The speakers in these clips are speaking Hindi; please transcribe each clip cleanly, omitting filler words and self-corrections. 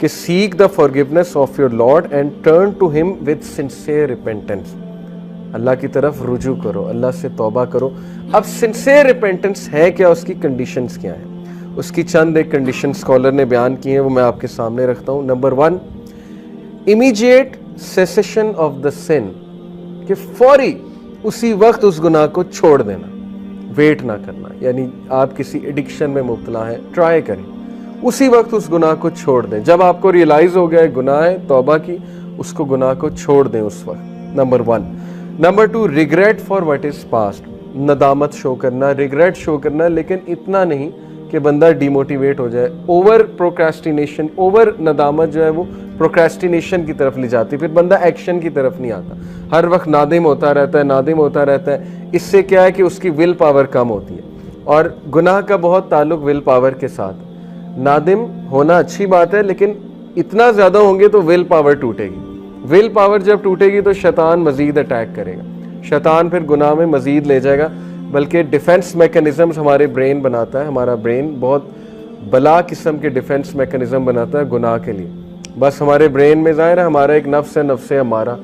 कि seek the forgiveness of your lord and turn to him with sincere repentance. Allah की तरफ रुजू करो, अल्लाह से तौबा करो। अब सिंसियर रिपेंटेंस है क्या, उसकी कंडीशंस क्या हैं, उसकी चंद एक कंडीशन स्कॉलर ने बयान की हैं, वो मैं आपके सामने रखता हूँ। Number 1, immediate cessation of the sin, कि फौरी उसी वक्त उस गुनाह को छोड़ देना, वेट ना करना। यानी आप किसी एडिक्शन में मुब्तला हैं, ट्राई करें, उसी वक्त उस गुनाह को छोड़ दें। जब आपको रियलाइज हो गया गुनाह है, तौबा की, उसको गुनाह को छोड़ दें उस वक्त। Number 1। Number 2, regret for what is past, नदामत शो करना, रिग्रेट शो करना, लेकिन इतना नहीं कि बंदा डिमोटिवेट हो जाए। ओवर प्रोक्रेस्टिनेशन, ओवर नदामत जो है वो प्रोक्रेस्टिनेशन की तरफ ले जाती है, फिर बंदा एक्शन की तरफ नहीं आता, हर वक्त नादिम होता रहता है, नादिम होता रहता है। इससे क्या है कि उसकी विल पावर कम होती है, और गुनाह का बहुत ताल्लुक विल पावर के साथ। नादिम होना अच्छी बात है, लेकिन इतना ज़्यादा होंगे तो विल पावर टूटेगी। विल पावर जब टूटेगी तो शैतान मज़ीद अटैक करेगा, शैतान फिर गुनाह में मज़ीद ले जाएगा। बल्कि डिफेंस मैकेनिज़म्स हमारे ब्रेन बनाता है, हमारा ब्रेन बहुत बला किस्म के डिफेंस मैकेनिज़्म बनाता है गुनाह के लिए। बस हमारे ब्रेन में ज़ाहिर है हमारा एक नफ्स है, नफ्स हमारा,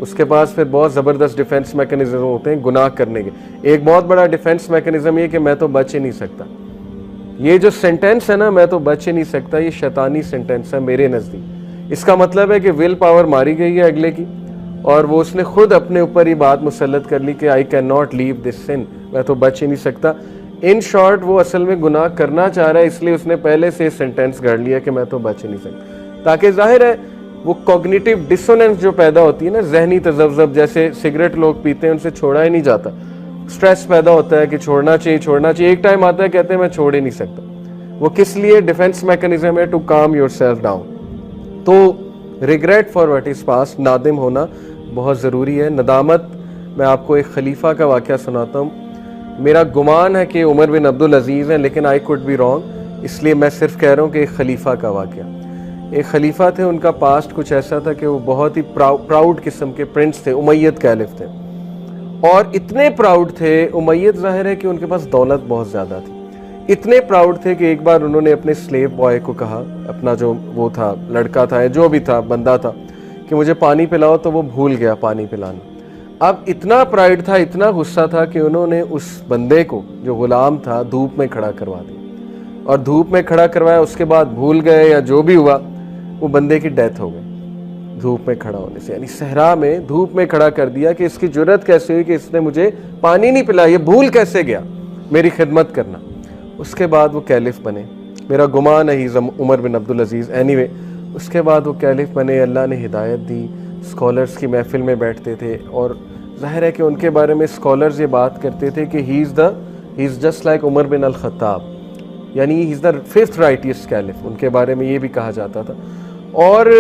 उसके पास फिर बहुत ज़बरदस्त डिफेंस मैकेनिज़्म होते हैं गुनाह करने के। एक बहुत बड़ा डिफेंस मैकेनिज़्म ये कि मैं तो बच ही नहीं सकता। ये जो सेंटेंस है ना, मैं तो बच ही नहीं सकता, ये शैतानी सेंटेंस है मेरे नज़दीक। इसका मतलब है कि विल पावर मारी गई है अगले की, और वो उसने खुद अपने ऊपर ये बात मुसल्लत कर ली कि I can not leave this sin, मैं तो बच ही नहीं सकता। इन शॉर्ट वो असल में गुनाह करना चाह रहा है, इसलिए उसने पहले से सेंटेंस गढ़ लिया कि मैं तो बच ही नहीं सकता, ताकि जाहिर है वो कॉग्निटिव डिसोनेंस जो पैदा होती है ना, जहनी तजब्जब, जैसे सिगरेट लोग पीते हैं उनसे छोड़ा ही नहीं जाता, स्ट्रेस पैदा होता है कि छोड़ना चाहिए छोड़ना चाहिए, एक टाइम आता है कहते हैं मैं छोड़ ही नहीं सकता। वो किस लिए? डिफेंस मैकेनिज्म है, टू काम योरसेल्फ डाउन। तो regret for what is past, Nadim होना बहुत ज़रूरी है। नदामत, मैं आपको एक खलीफा का वाक़या सुनाता हूँ। मेरा गुमान है कि उमर बिन अब्दुल अजीज़ हैं, लेकिन आई कुड बी रॉन्ग, इसलिए मैं सिर्फ कह रहा हूँ कि एक खलीफा का वाक़या। एक खलीफा थे, उनका पास्ट कुछ ऐसा था कि वो बहुत ही प्राउड किस्म के प्रिंस थे, उमैयद कैलिफ थे, और इतने प्राउड थे। उमैयद ज़ाहिर है कि उनके पास दौलत बहुत ज़्यादा थी, इतने प्राउड थे कि एक बार उन्होंने अपने स्लेव बॉय को कहा, अपना जो वो था लड़का था या जो भी था बंदा था, कि मुझे पानी पिलाओ, तो वो भूल गया पानी पिलाना। अब इतना प्राइड था, इतना गुस्सा था कि उन्होंने उस बंदे को जो गुलाम था धूप में खड़ा करवा दिया, और धूप में खड़ा करवाया, उसके बाद भूल गए या जो भी हुआ, वो बंदे की डेथ हो गई धूप में खड़ा होने से। यानी सहरा में धूप में खड़ा कर दिया कि इसकी जुर्रत कैसे हुई कि इसने मुझे पानी नहीं पिलाया, ये भूल कैसे गया मेरी खिदमत करना। उसके बाद वो कैलिफ बने, मेरा गुमान है ही उमर बिन अब्दुल अजीज़। एनीवे, उसके बाद वो कैलिफ बने, अल्लाह ने हिदायत दी, स्कॉलर्स की महफिल में बैठते थे, और जाहिर है कि उनके बारे में स्कॉलर्स ये बात करते थे कि he is just like Umar bin al Khattab, यानी he is the 5th righteous caliph, उनके बारे में ये भी कहा जाता था। और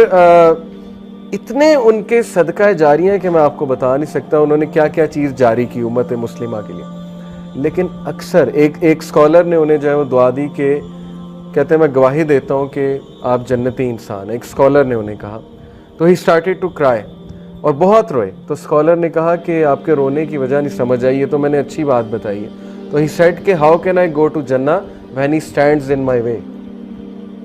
इतने उनके सदका जारियाँ कि मैं आपको बता नहीं सकता उन्होंने क्या क्या चीज़ जारी की उम्मत मुस्लिमा के लिए। लेकिन अक्सर एक स्कॉलर ने उन्हें जो है वो दुआ दी कि कहते हैं मैं गवाही देता हूँ कि आप जन्नती इंसान, एक स्कॉलर ने उन्हें कहा। तो ही स्टार्टेड टू क्राई, और बहुत रोए। तो स्कॉलर ने कहा कि आपके रोने की वजह नहीं समझ आई, ये तो मैंने अच्छी बात बताई है। तो ही सेड कि how can I go to जन्ना when he stands in my way,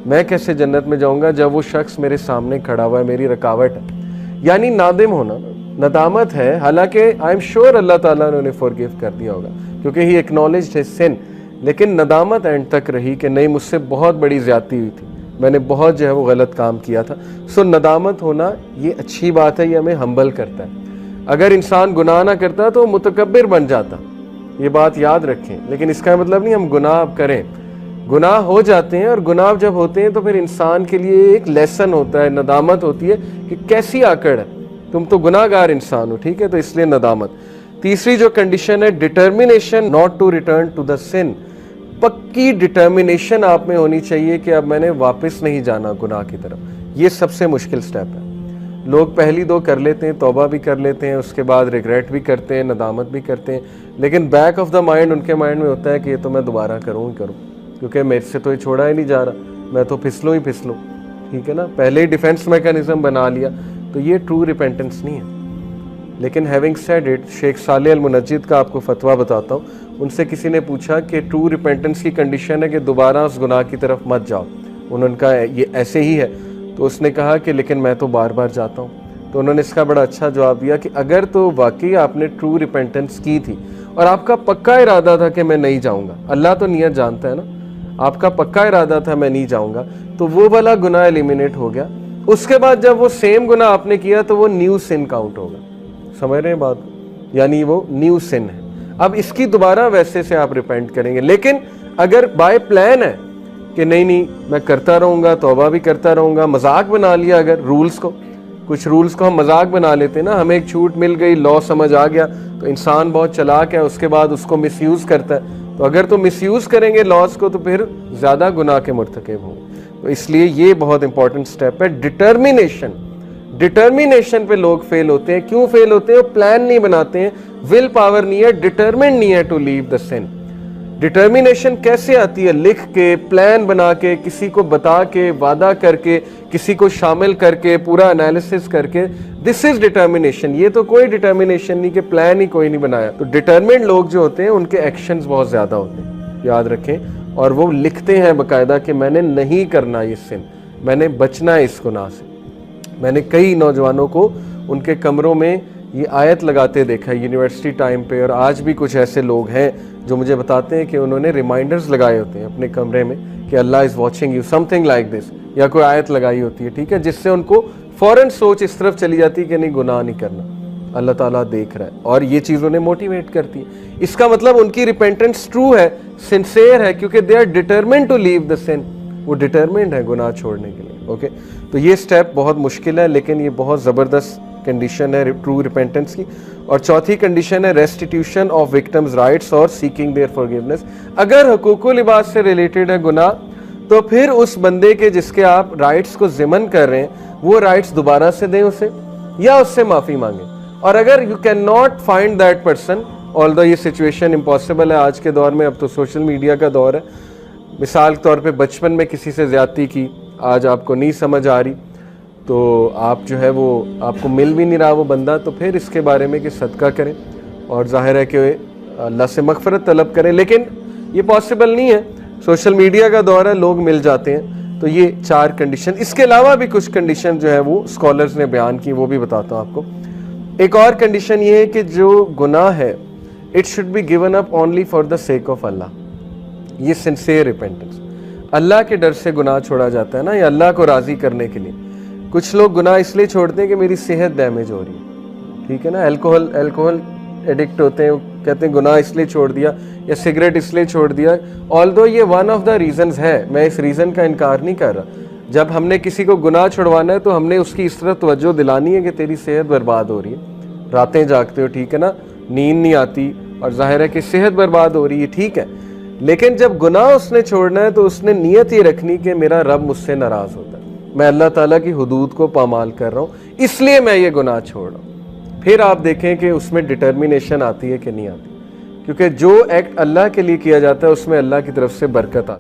मैं कैसे जन्नत में जाऊंगा जब वो शख्स मेरे सामने खड़ा हुआ है, मेरी रुकावट है। यानी नादिम होना, नदामत है। हालांकि आई एम श्योर अल्लाह ताला ने उन्हें फॉरगिव कर दिया होगा, क्योंकि ही एक्नॉलेज्ड हिज सिन, लेकिन नदामत एंड तक रही कि नहीं, मुझसे बहुत बड़ी ज्यादती हुई थी, मैंने बहुत जो है वो गलत काम किया था। सो नदामत होना ये अच्छी बात है, ये हमें हम्बल करता है। अगर इंसान गुनाह ना करता तो मुतकब्बिर बन जाता, ये बात याद रखें। लेकिन इसका मतलब नहीं हम गुनाह करें, गुनाह हो जाते हैं, और गुनाह जब होते हैं तो फिर इंसान के लिए एक लेसन होता है, नदामत होती है कि कैसी आकड़ है, तुम तो गुनाहगार इंसान हो, ठीक है, तो इसलिए नदामत। तीसरी जो कंडीशन है, determination not to return to the sin, पक्की डिटर्मिनेशन आप में होनी चाहिए कि अब मैंने वापस नहीं जाना गुनाह की तरफ। ये सबसे मुश्किल स्टेप है। लोग पहली दो कर लेते हैं, तौबा भी कर लेते हैं, उसके बाद रिग्रेट भी करते हैं, नदामत भी करते हैं, लेकिन बैक ऑफ द माइंड उनके माइंड में होता है कि ये तो मैं दोबारा करूँ ही करूँ, क्योंकि मेरे से तो ये छोड़ा ही नहीं जा रहा, मैं तो फिसलूँ ही फिसलूँ, ठीक है ना, पहले ही डिफेंस मैकेनिज्म बना लिया। तो ये ट्रू रिपेंटेंस नहीं है। लेकिन having said it, Sheikh Saleh al Munajjid का आपको फतवा बताता हूँ। उनसे किसी ने पूछा कि ट्रू रिपेंटेंस की कंडीशन है कि दोबारा उस गुनाह की तरफ मत जाओ, उन्होंने कहा ये ऐसे ही है। तो उसने कहा कि लेकिन मैं तो बार बार जाता हूँ। तो उन्होंने इसका बड़ा अच्छा जवाब दिया कि अगर तो वाकई आपने ट्रू रिपेंटेंस की थी और आपका पक्का इरादा था कि मैं नहीं जाऊँगा, अल्लाह तो नियत जानता है ना, आपका पक्का इरादा था मैं नहीं जाऊँगा, तो वो वाला गुनाह एलिमिनेट हो गया। उसके बाद जब वो सेम गुनाह आपने किया तो वो न्यू सिन काउंट होगा। समझ रहे हैं बात? यानी वो न्यू सिन है। अब इसकी दोबारा वैसे से आप रिपेंट करेंगे। लेकिन अगर बाय प्लान है कि नहीं नहीं मैं करता रहूँगा, तौबा भी करता रहूँगा, मजाक बना लिया, अगर रूल्स को, कुछ रूल्स को हम मजाक बना लेते हैं ना, हमें एक छूट मिल गई, लॉ समझ आ गया, तो इंसान बहुत चालाक है, उसके बाद उसको मिसयूज़ करता है। तो अगर तो मिसयूज़ करेंगे लॉज को तो फिर ज़्यादा गुनाह के मुर्तकिब होंगे। तो इसलिए ये बहुत इंपॉर्टेंट स्टेप है, डिटर्मिनेशन। डिटर्मिनेशन पे लोग फेल होते हैं। क्यों फेल होते हैं? वो प्लान नहीं बनाते हैं, विल पावर नहीं है, डिटर्मिन्ड नहीं है to leave the sin. Determination कैसे आती है? लिख के, प्लान बना के, किसी को बता के, वादा करके, किसी को शामिल करके, पूरा एनालिसिस करके, दिस इज डिटर्मिनेशन। ये तो कोई डिटर्मिनेशन नहीं कि प्लान ही कोई नहीं बनाया। तो डिटर्मिन्ड लोग जो होते हैं उनके एक्शंस बहुत ज्यादा होते हैं, याद रखें। और वो लिखते हैं बाकायदा कि मैंने नहीं करना ये सिन, मैंने बचना है इस गुनाह से। मैंने कई नौजवानों को उनके कमरों में ये आयत लगाते देखा है यूनिवर्सिटी टाइम पे, और आज भी कुछ ऐसे लोग हैं जो मुझे बताते हैं कि उन्होंने रिमाइंडर्स लगाए होते हैं अपने कमरे में कि Allah is watching you, something like this, या कोई आयत लगाई होती है, ठीक है, जिससे उनको फ़ौरन सोच इस तरफ चली जाती है कि नहीं गुनाह नहीं करना, अल्लाह ताला देख रहा है, और ये चीज़ उन्हें मोटिवेट करती है। इसका मतलब उनकी रिपेंटेंस ट्रू है, सिंसेयर है, क्योंकि they are determined to leave the sin. वो डिटरमिन्ड है गुनाह छोड़ने के लिए। ओके, तो ये स्टेप बहुत मुश्किल है, लेकिन ये बहुत ज़बरदस्त कंडीशन है ट्रू रिपेंटेंस की। और चौथी कंडीशन है रेस्टिट्यूशन ऑफ विक्टिम्स राइट्स और सीकिंग देयर फॉरगिवनेस। अगर हुकूकुल इबाद से रिलेटेड है गुनाह, तो फिर उस बंदे के जिसके आप राइट्स को ज़िमन कर रहे हैं वो राइट्स दोबारा से दें उसे, या उससे माफ़ी मांगें। और अगर you can not find that person, although ये सिचुएशन इम्पॉसिबल है आज के दौर में, अब तो सोशल मीडिया का दौर है। मिसाल के तौर पे बचपन में किसी से ज़्यादती की, आज आपको नहीं समझ आ रही, तो आप जो है वो आपको मिल भी नहीं रहा वो बंदा, तो फिर इसके बारे में कि सदका करें और जाहिर है कि अल्लाह से मगफरत तलब करें। लेकिन ये पॉसिबल नहीं है, सोशल मीडिया का दौर है, लोग मिल जाते हैं। तो ये 4 कंडीशन, इसके अलावा भी कुछ कंडीशन जो है वो स्कॉलर्स ने बयान की, वो भी बताता हूँ आपको। एक और कंडीशन ये है कि जो गुनाह है it should be given up only for the sake of Allah. ये सिंसियर रिपेंटेंस, अल्लाह के डर से गुनाह छोड़ा जाता है ना, या अल्लाह को राज़ी करने के लिए। कुछ लोग गुनाह इसलिए छोड़ते हैं कि मेरी सेहत डैमेज हो रही है, ठीक है ना, अल्कोहल एडिक्ट होते हैं, वो कहते हैं गुनाह इसलिए छोड़ दिया, या सिगरेट इसलिए छोड़ दिया। ऑल्दो ये वन ऑफ द रीज़न्स है, मैं इस रीज़न का इनकार नहीं कर रहा। जब हमने किसी को गुनाह छुड़वाना है तो हमने उसकी इस तरह तवज्जो दिलानी है कि तेरी सेहत बर्बाद हो रही है, रातें जागते हो, ठीक है ना, नींद नहीं आती, और जाहिर है कि सेहत बर्बाद हो रही है, ठीक है। लेकिन जब गुनाह उसने छोड़ना है तो उसने नीयत ये रखनी कि मेरा रब मुझसे नाराज़ होता है, मैं अल्लाह ताला की हुदूद को पामाल कर रहा हूँ, इसलिए मैं ये गुनाह छोड़ रहा हूँ। फिर आप देखें कि उसमें डिटर्मिनेशन आती है कि नहीं आती, क्योंकि जो एक्ट अल्लाह के लिए किया जाता है उसमें अल्लाह की तरफ से बरकत आती है।